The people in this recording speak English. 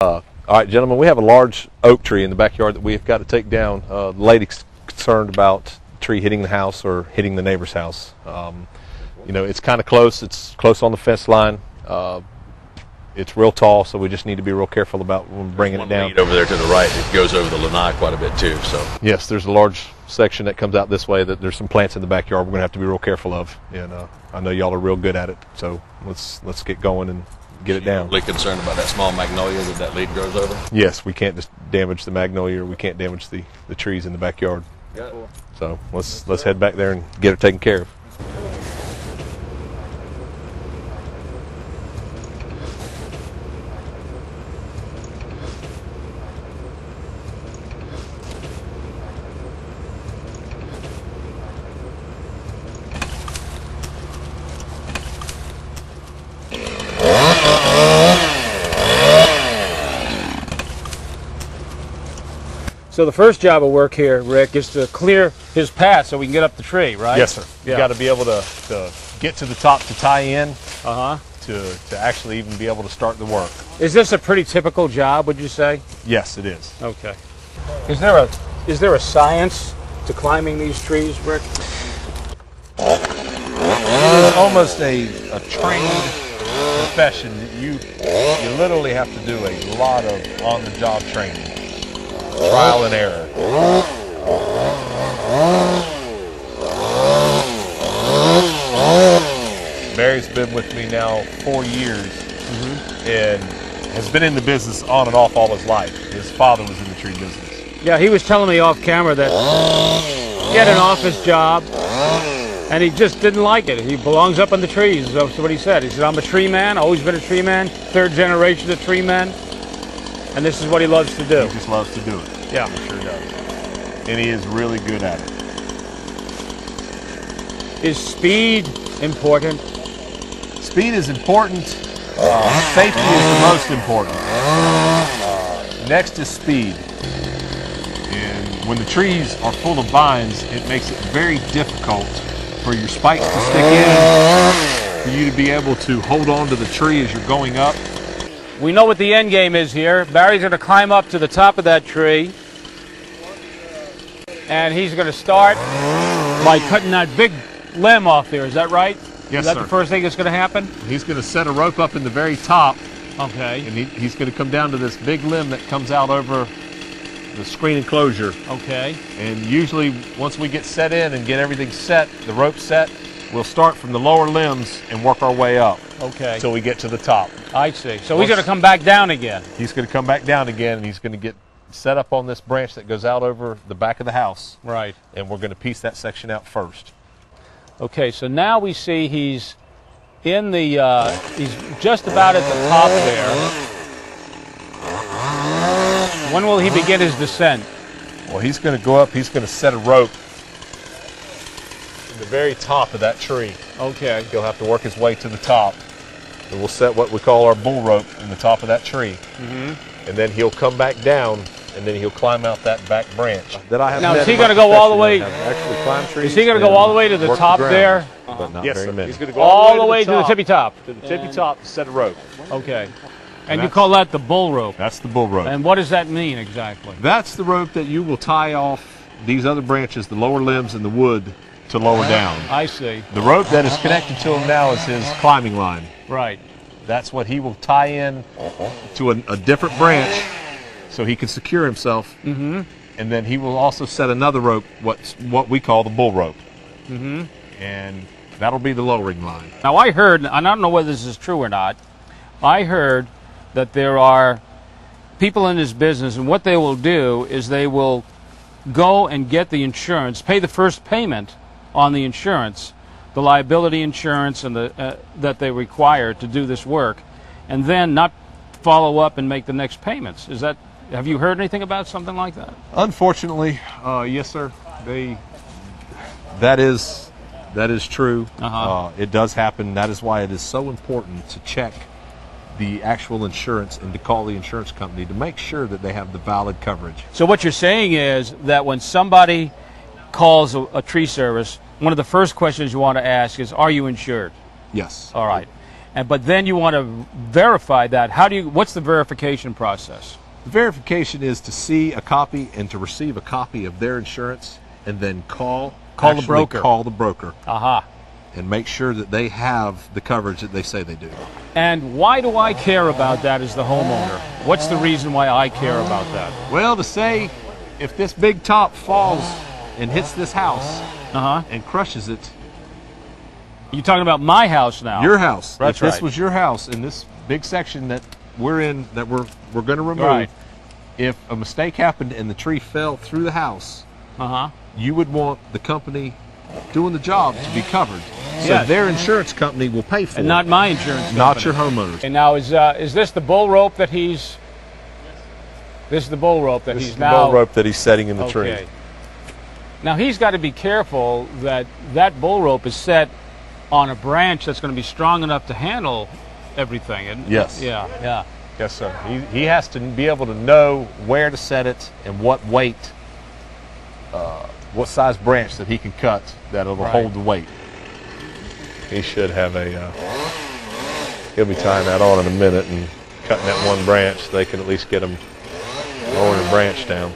All right, gentlemen, we have a large oak tree in the backyard that we've got to take down. The lady's concerned about the tree hitting the house or hitting the neighbor's house. You know, it's kind of close. It's close on the fence line. It's real tall, so we just need to be real careful about bringing it down. Lead over there to the right, it goes over the lanai quite a bit too. So yes, there's a large section that comes out this way that there's some plants in the backyard we're going to have to be real careful of. And I know y'all are real good at it, so let's get going and get it down. Really concerned about that small magnolia that lead grows over? Yes, we can't just damage the magnolia, or we can't damage the trees in the backyard. So let's head back there and get it taken care of. So the first job of work here, Rick, is to clear his path so we can get up the tree, right? Yes, sir. Yeah. You got to be able to get to the top to tie in, Uh-huh. to actually even be able to start the work. Is this a pretty typical job, would you say? Yes, it is. Okay. Is there a science to climbing these trees, Rick? It's almost a trained profession. You literally have to do a lot of on-the-job training, trial and error. Barry's been with me now 4 years and has been in the business on and off all his life. His father was in the tree business. Yeah, he was telling me off camera that he had an office job and he just didn't like it. He belongs up in the trees, that's what he said. He said, I'm a tree man, always been a tree man, third generation of tree men, and this is what he loves to do. He just loves to do it. Yeah. He sure does. And he is really good at it. Is speed important? Speed is important. Safety is the most important. Next is speed. And when the trees are full of vines, it makes it very difficult for your spikes to stick in, for you to be able to hold on to the tree as you're going up. We know what the end game is here. Barry's going to climb up to the top of that tree, and he's going to start by cutting that big limb off there. Is that right? Yes, Is that sir. the first thing that's going to happen? He's going to set a rope up in the very top, Okay. and he's going to come down to this big limb that comes out over the screen enclosure. Okay. And usually, once we get set in and get everything set, the rope set, we'll start from the lower limbs and work our way up Okay. until we get to the top. I see. So he's going to come back down again. He's going to come back down again, and he's going to get set up on this branch that goes out over the back of the house. Right. And we're going to piece that section out first. Okay, so now we see he's in the, he's just about at the top there. When will he begin his descent? Well, he's going to go up, he's going to set a rope in the very top of that tree. Okay. He'll have to work his way to the top. And we'll set what we call our bull rope in the top of that tree. And then he'll come back down, and then he'll climb out that back branch. That I have Now, met is he in my going to go all the profession, way? I have actually climbed trees. Is he going to go and all the way to the worked top ground, there? But not Yes, very sir. many. He's going to go All the way to the tippy top. To the tippy top to set a rope. Okay. And you call that the bull rope. That's the bull rope. And what does that mean exactly? That's the rope that you will tie off these other branches, the lower limbs and the wood, to lower down. I see. The rope that is connected to him now is his climbing line. Right. That's what he will tie in to a different branch so he can secure himself. And then he will also set another rope, what we call the bull rope. And that'll be the lowering line. Now I heard, and I don't know whether this is true or not, I heard that there are people in this business, and what they will do is they will go and get the insurance, pay the first payment on the insurance, the liability insurance and that they require to do this work, and then not follow up and make the next payments. Is that, have you heard anything about something like that? Unfortunately, yes, sir. That is true. It does happen. That is why it is so important to check the actual insurance and to call the insurance company to make sure that they have the valid coverage. So what you're saying is that when somebody calls a tree service, one of the first questions you want to ask is, are you insured? Yes. All right. but then you want to verify that. What's the verification process? The verification is to see a copy and to receive a copy of their insurance, and then call the broker. Call the broker Aha. and make sure that they have the coverage that they say they do. And why do I care about that as the homeowner? What's the reason why I care about that? Well, to say if this big top falls and hits this house and crushes it, You're talking about my house now. your house. That's if this right. was your house in this big section that we're in, that we're going to remove, Right. if a mistake happened and the tree fell through the house, you would want the company doing the job to be covered. So Yes. their insurance company will pay for And it, not my insurance company. not your homeowners. And now is this the bull rope that he's? This is the bull rope that This he's is the now. bull rope that he's setting in the tree. Okay. Now he's got to be careful that that bull rope is set on a branch that's going to be strong enough to handle everything. And Yes. Yeah. Yeah. Yes, sir. He has to be able to know where to set it and what weight, what size branch that he can cut that'll Right. hold the weight. He should have a. He'll be tying that on in a minute and cutting that one branch. They can at least get him lowering the branch down.